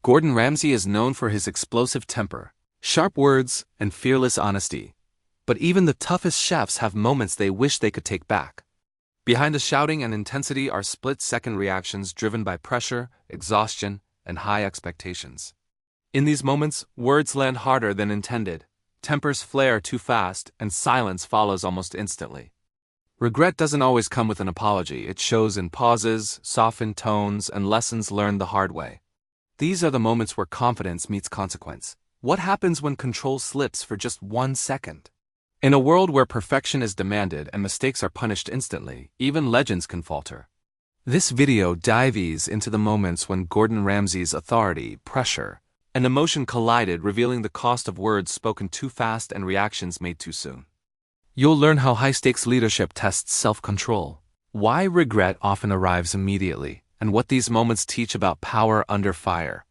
Gordon Ramsay is known for his explosive temper, sharp words, and fearless honesty. But even the toughest chefs have moments they wish they could take back. Behind the shouting and intensity are split-second reactions driven by pressure, exhaustion, and high expectations. In these moments, words land harder than intended, tempers flare too fast, and silence follows almost instantly. Regret doesn't always come with an apology. It shows in pauses, softened tones, and lessons learned the hard way. These are the moments where confidence meets consequence. What happens when control slips for just 1 second? In a world where perfection is demanded and mistakes are punished instantly, even legends can falter. This video dives into the moments when Gordon Ramsay's authority, pressure, and emotion collided, revealing the cost of words spoken too fast and reactions made too soon. You'll learn how high-stakes leadership tests self-control, why regret often arrives immediately, and what these moments teach about power under fire.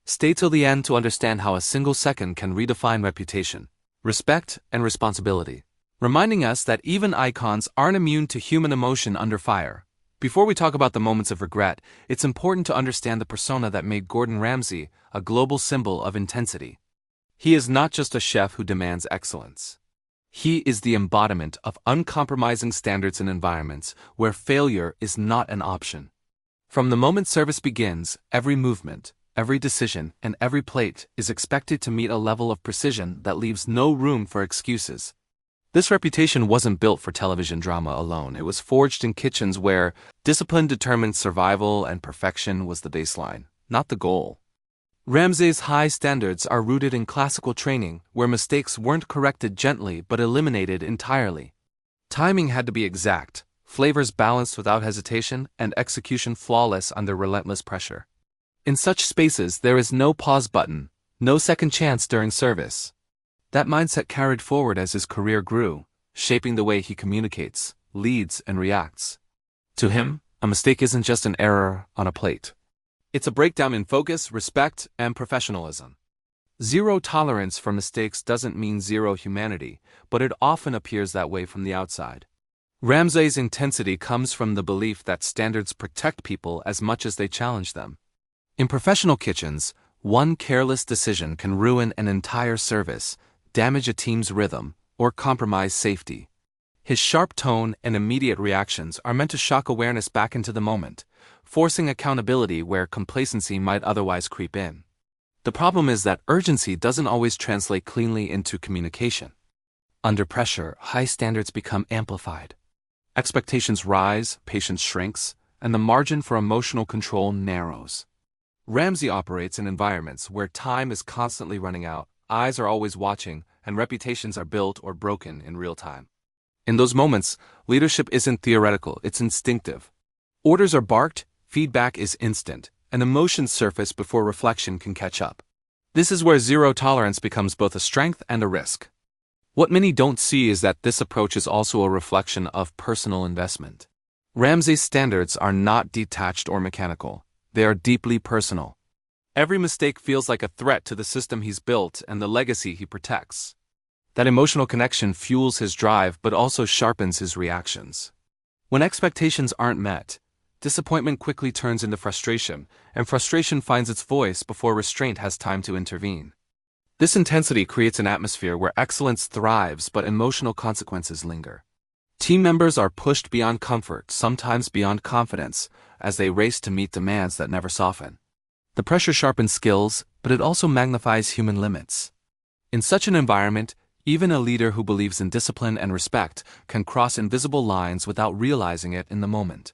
Stay till the end to understand how a single second can redefine reputation, respect, and responsibility, reminding us that even icons aren't immune to human emotion under fire. Before we talk about the moments of regret, it's important to understand the persona that made Gordon Ramsay a global symbol of intensity. He is not just a chef who demands excellence. He is the embodiment of uncompromising standards in environments where failure is not an option. From the moment service begins, every movement, every decision, and every plate is expected to meet a level of precision that leaves no room for excuses. This reputation wasn't built for television drama alone. It was forged in kitchens where discipline determined survival and perfection was the baseline, not the goal. Ramsay's high standards are rooted in classical training, where mistakes weren't corrected gently but eliminated entirely. Timing had to be exact, flavors balanced without hesitation, and execution flawless under relentless pressure. In such spaces, there is no pause button, no second chance during service. That mindset carried forward as his career grew, shaping the way he communicates, leads, and reacts. To him, a mistake isn't just an error on a plate. It's a breakdown in focus, respect, and professionalism. Zero tolerance for mistakes doesn't mean zero humanity, but it often appears that way from the outside. Ramsay's intensity comes from the belief that standards protect people as much as they challenge them. In professional kitchens, one careless decision can ruin an entire service, damage a team's rhythm, or compromise safety. His sharp tone and immediate reactions are meant to shock awareness back into the moment, forcing accountability where complacency might otherwise creep in. The problem is that urgency doesn't always translate cleanly into communication. Under pressure, high standards become amplified. Expectations rise, patience shrinks, and the margin for emotional control narrows. Ramsay operates in environments where time is constantly running out, eyes are always watching, and reputations are built or broken in real time. In those moments, leadership isn't theoretical, it's instinctive. Orders are barked, feedback is instant, and emotions surface before reflection can catch up. This is where zero tolerance becomes both a strength and a risk. What many don't see is that this approach is also a reflection of personal investment. Ramsay's standards are not detached or mechanical. They are deeply personal. Every mistake feels like a threat to the system he's built and the legacy he protects. That emotional connection fuels his drive but also sharpens his reactions. When expectations aren't met, disappointment quickly turns into frustration, and frustration finds its voice before restraint has time to intervene. This intensity creates an atmosphere where excellence thrives but emotional consequences linger. Team members are pushed beyond comfort, sometimes beyond confidence, as they race to meet demands that never soften. The pressure sharpens skills, but it also magnifies human limits. In such an environment, even a leader who believes in discipline and respect can cross invisible lines without realizing it in the moment.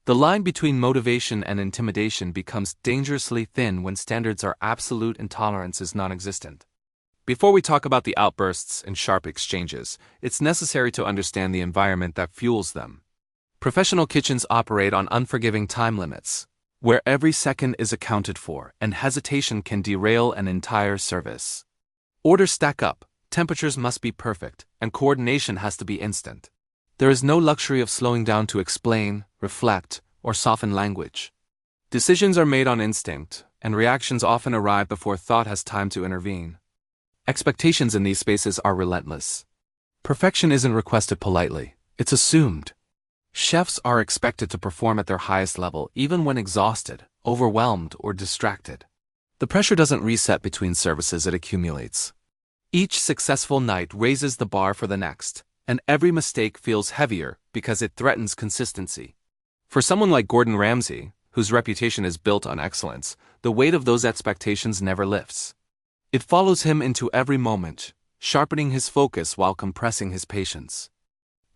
The line between motivation and intimidation becomes dangerously thin when standards are absolute and tolerance is non-existent. Before we talk about the outbursts and sharp exchanges, it's necessary to understand the environment that fuels them. Professional kitchens operate on unforgiving time limits, where every second is accounted for and hesitation can derail an entire service. Orders stack up, temperatures must be perfect, and coordination has to be instant. There is no luxury of slowing down to explain, reflect, or soften language. Decisions are made on instinct, and reactions often arrive before thought has time to intervene. Expectations in these spaces are relentless. Perfection isn't requested politely, it's assumed. Chefs are expected to perform at their highest level even when exhausted, overwhelmed, or distracted. The The pressure doesn't reset between services, it accumulates. Each successful night raises the bar for the next, and every mistake feels heavier because it threatens consistency. For someone like Gordon Ramsay, whose reputation is built on excellence, the weight of those expectations never lifts. It follows him into every moment, sharpening his focus while compressing his patience.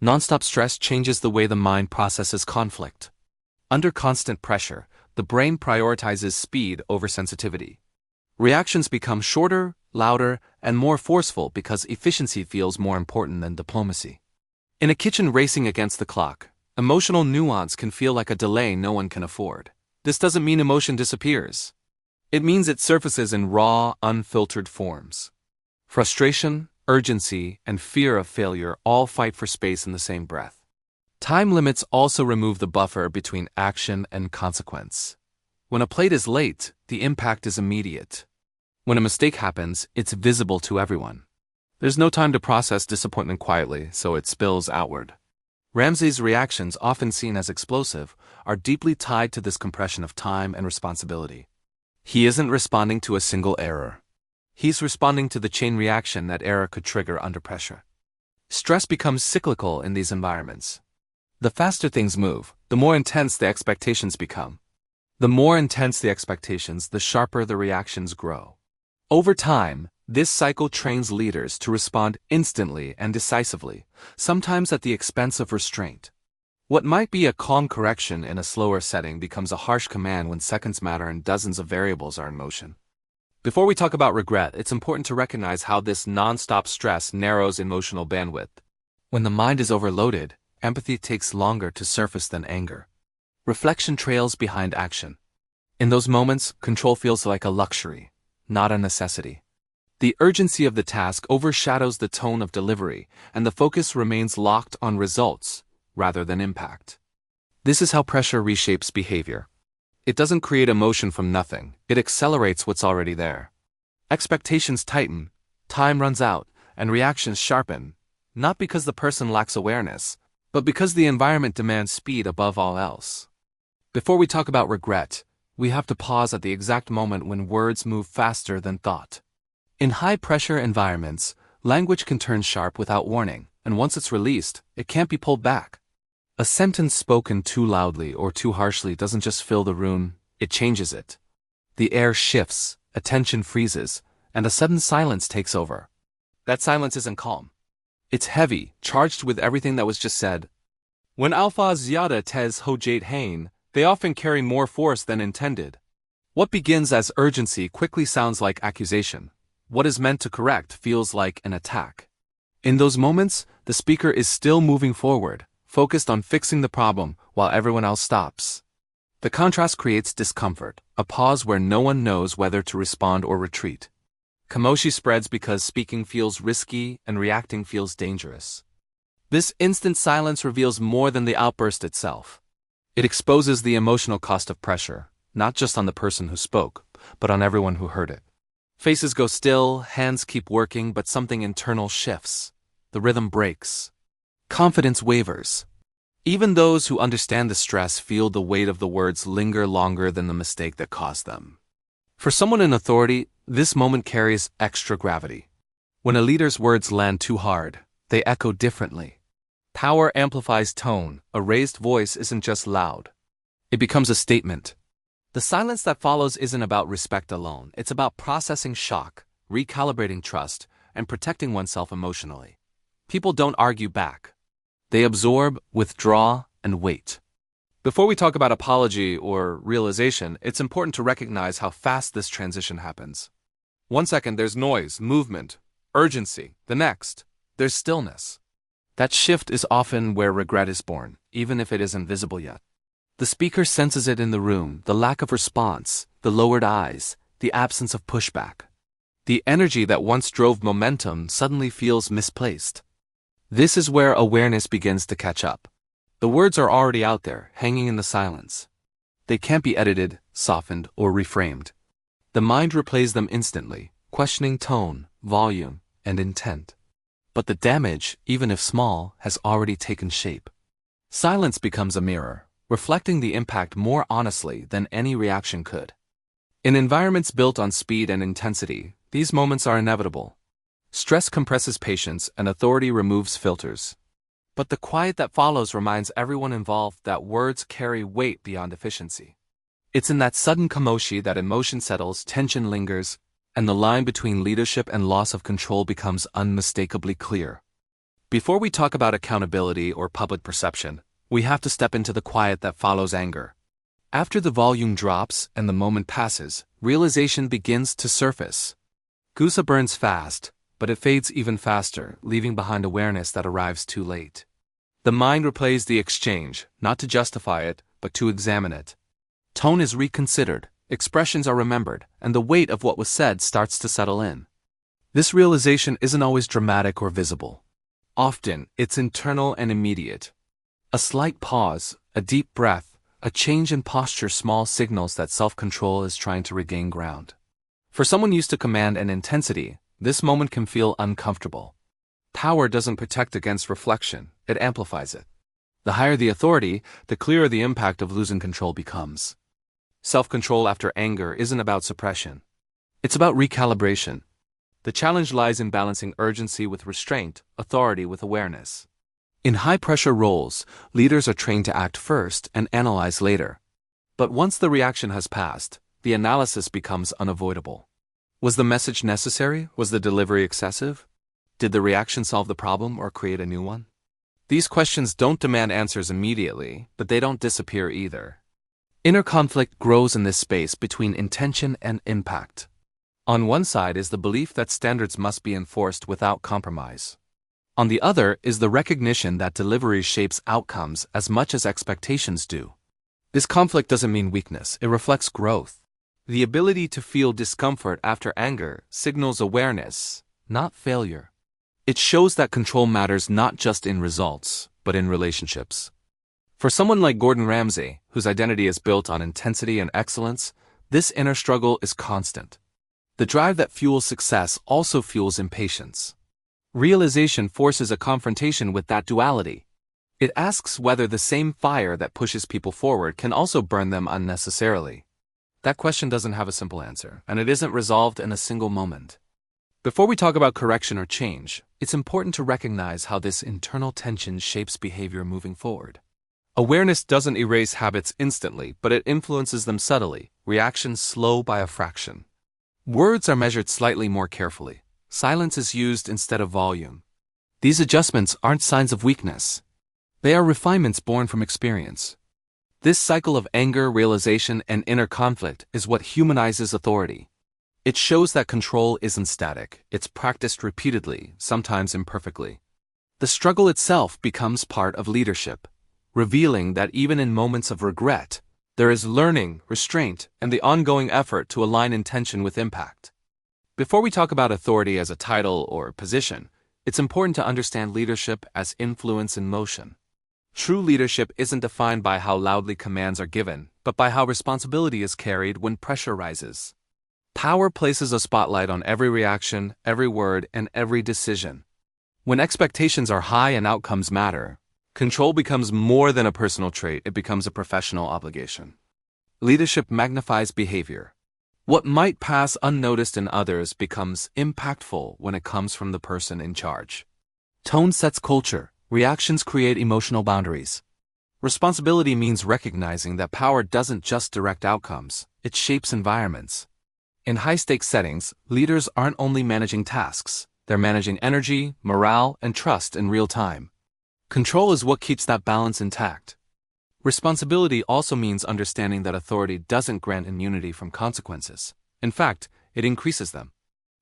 Nonstop stress changes the way the mind processes conflict. Under constant pressure, the brain prioritizes speed over sensitivity. Reactions become shorter, louder, and more forceful because efficiency feels more important than diplomacy. In a kitchen racing against the clock, emotional nuance can feel like a delay no one can afford. This doesn't mean emotion disappears. It means it surfaces in raw, unfiltered forms. Frustration, urgency, and fear of failure all fight for space in the same breath. Time limits also remove the buffer between action and consequence. When a plate is late, the impact is immediate. When a mistake happens, it's visible to everyone. There's no time to process disappointment quietly, so it spills outward. Ramsay's reactions, often seen as explosive, are deeply tied to this compression of time and responsibility. He isn't responding to a single error. He's responding to the chain reaction that error could trigger under pressure. Stress becomes cyclical in these environments. The faster things move, the more intense the expectations become. The more intense the expectations, the sharper the reactions grow. Over time, this cycle trains leaders to respond instantly and decisively, sometimes at the expense of restraint. What might be a calm correction in a slower setting becomes a harsh command when seconds matter and dozens of variables are in motion. Before we talk about regret, it's important to recognize how this non-stop stress narrows emotional bandwidth. When the mind is overloaded, empathy takes longer to surface than anger. Reflection trails behind action. In those moments, control feels like a luxury, not a necessity. The urgency of the task overshadows the tone of delivery, and the focus remains locked on results rather than impact. This is how pressure reshapes behavior. It doesn't create emotion from nothing, it accelerates what's already there. Expectations tighten, time runs out, and reactions sharpen, not because the person lacks awareness, but because the environment demands speed above all else. Before we talk about regret, we have to pause at the exact moment when words move faster than thought. In high-pressure environments, language can turn sharp without warning, and once it's released, it can't be pulled back. A sentence spoken too loudly or too harshly doesn't just fill the room, it changes it. The air shifts, attention freezes, and a sudden silence takes over. That silence isn't calm. It's heavy, charged with everything that was just said. When alphas yada tez hojate hain, they often carry more force than intended. What begins as urgency quickly sounds like accusation. What is meant to correct feels like an attack. In those moments, the speaker is still moving forward, focused on fixing the problem while everyone else stops. The contrast creates discomfort, a pause where no one knows whether to respond or retreat. Kamoshi spreads because speaking feels risky and reacting feels dangerous. This instant silence reveals more than the outburst itself. It exposes the emotional cost of pressure, not just on the person who spoke, but on everyone who heard it. Faces go still, hands keep working, but something internal shifts. The rhythm breaks. Confidence wavers. Even those who understand the stress feel the weight of the words linger longer than the mistake that caused them. For someone in authority, this moment carries extra gravity. When a leader's words land too hard, they echo differently. Power amplifies tone. A raised voice isn't just loud. It becomes a statement. The silence that follows isn't about respect alone. It's about processing shock, recalibrating trust, and protecting oneself emotionally. People don't argue back. They absorb, withdraw, and wait. Before we talk about apology or realization, it's important to recognize how fast this transition happens. 1 second, there's noise, movement, urgency. The next, there's stillness. That shift is often where regret is born, even if it isn't visible yet. The speaker senses it in the room, the lack of response, the lowered eyes, the absence of pushback. The energy that once drove momentum suddenly feels misplaced. This is where awareness begins to catch up. The words are already out there, hanging in the silence. They can't be edited, softened, or reframed. The mind replays them instantly, questioning tone, volume, and intent. But the damage, even if small, has already taken shape. Silence becomes a mirror, reflecting the impact more honestly than any reaction could. In environments built on speed and intensity, these moments are inevitable. Stress compresses patience and authority removes filters. But the quiet that follows reminds everyone involved that words carry weight beyond efficiency. It's in that sudden commotion that emotion settles, tension lingers, and the line between leadership and loss of control becomes unmistakably clear. Before we talk about accountability or public perception, we have to step into the quiet that follows anger. After the volume drops and the moment passes, realization begins to surface. Gusa burns fast, but it fades even faster, leaving behind awareness that arrives too late. The mind replays the exchange, not to justify it, but to examine it. Tone is reconsidered, expressions are remembered, and the weight of what was said starts to settle in. This realization isn't always dramatic or visible. Often, it's internal and immediate. A slight pause, a deep breath, a change in posture, small signals that self-control is trying to regain ground. For someone used to command and intensity, this moment can feel uncomfortable. Power doesn't protect against reflection, it amplifies it. The higher the authority, the clearer the impact of losing control becomes. Self-control after anger isn't about suppression. It's about recalibration. The challenge lies in balancing urgency with restraint, authority with awareness. In high-pressure roles, leaders are trained to act first and analyze later. But once the reaction has passed, the analysis becomes unavoidable. Was the message necessary? Was the delivery excessive? Did the reaction solve the problem or create a new one? These questions don't demand answers immediately, but they don't disappear either. Inner conflict grows in this space between intention and impact. On one side is the belief that standards must be enforced without compromise. On the other is the recognition that delivery shapes outcomes as much as expectations do. This conflict doesn't mean weakness, it reflects growth. The ability to feel discomfort after anger signals awareness, not failure. It shows that control matters not just in results, but in relationships. For someone like Gordon Ramsay, whose identity is built on intensity and excellence, this inner struggle is constant. The drive that fuels success also fuels impatience. Realization forces a confrontation with that duality. It asks whether the same fire that pushes people forward can also burn them unnecessarily. That question doesn't have a simple answer, and it isn't resolved in a single moment. Before we talk about correction or change, it's important to recognize how this internal tension shapes behavior moving forward. Awareness doesn't erase habits instantly, but it influences them subtly, reactions slow by a fraction. Words are measured slightly more carefully. Silence is used instead of volume. These adjustments aren't signs of weakness. They are refinements born from experience. This cycle of anger, realization, and inner conflict is what humanizes authority. It shows that control isn't static, it's practiced repeatedly, sometimes imperfectly. The struggle itself becomes part of leadership, revealing that even in moments of regret, there is learning, restraint, and the ongoing effort to align intention with impact. Before we talk about authority as a title or position, it's important to understand leadership as influence in motion. True leadership isn't defined by how loudly commands are given, but by how responsibility is carried when pressure rises. Power places a spotlight on every reaction, every word, and every decision. When expectations are high and outcomes matter, control becomes more than a personal trait, it becomes a professional obligation. Leadership magnifies behavior. What might pass unnoticed in others becomes impactful when it comes from the person in charge. Tone sets culture, reactions create emotional boundaries. Responsibility means recognizing that power doesn't just direct outcomes, it shapes environments. In high-stakes settings, leaders aren't only managing tasks, they're managing energy, morale, and trust in real time. Control is what keeps that balance intact. Responsibility also means understanding that authority doesn't grant immunity from consequences. In fact, it increases them.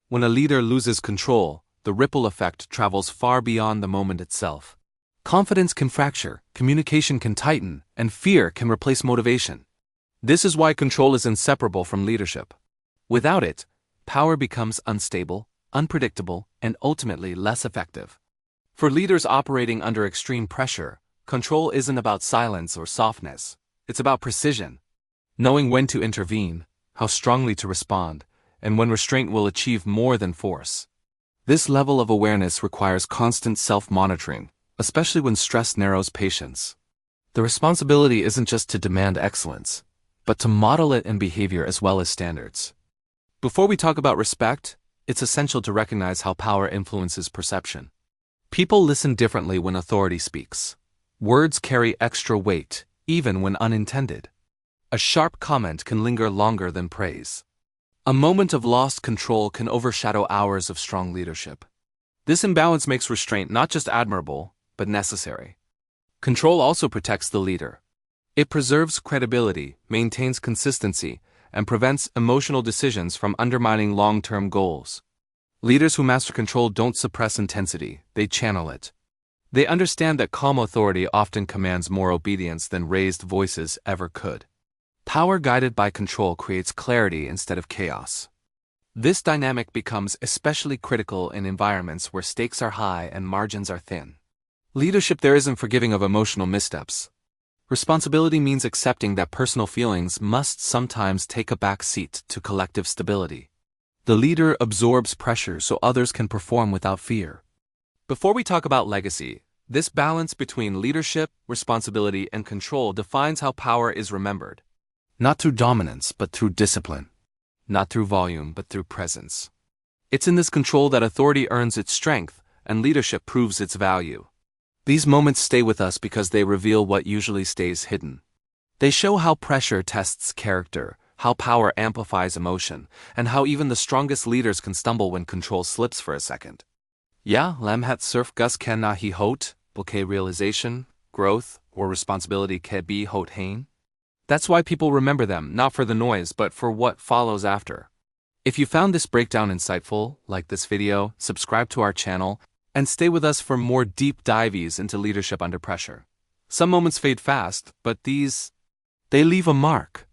When a leader loses control, the ripple effect travels far beyond the moment itself. Confidence can fracture, communication can tighten, and fear can replace motivation. This is why control is inseparable from leadership. Without it, power becomes unstable, unpredictable, and ultimately less effective. For leaders operating under extreme pressure, control isn't about silence or softness, it's about precision. Knowing when to intervene, how strongly to respond, and when restraint will achieve more than force. This level of awareness requires constant self-monitoring, especially when stress narrows patience. The responsibility isn't just to demand excellence, but to model it in behavior as well as standards. Before we talk about respect, it's essential to recognize how power influences perception. People listen differently when authority speaks. Words carry extra weight, even when unintended. A sharp comment can linger longer than praise. A moment of lost control can overshadow hours of strong leadership. This imbalance makes restraint not just admirable, but necessary. Control also protects the leader. It preserves credibility, maintains consistency, and prevents emotional decisions from undermining long-term goals. Leaders who master control don't suppress intensity, they channel it. They understand that calm authority often commands more obedience than raised voices ever could. Power guided by control creates clarity instead of chaos. This dynamic becomes especially critical in environments where stakes are high and margins are thin. Leadership there isn't forgiving of emotional missteps. Responsibility means accepting that personal feelings must sometimes take a back seat to collective stability. The leader absorbs pressure so others can perform without fear. Before we talk about legacy, this balance between leadership, responsibility, and control defines how power is remembered. Not through dominance, but through discipline. Not through volume, but through presence. It's in this control that authority earns its strength and leadership proves its value. These moments stay with us because they reveal what usually stays hidden. They show how pressure tests character, how power amplifies emotion, and how even the strongest leaders can stumble when control slips for a second. Ja, lamhat surf gus kan na hi hot, bouquet realization, growth, or responsibility ke be hot hain. That's why people remember them, not for the noise, but for what follows after. If you found this breakdown insightful, like this video, subscribe to our channel, and stay with us for more deep dives into leadership under pressure. Some moments fade fast, but they leave a mark.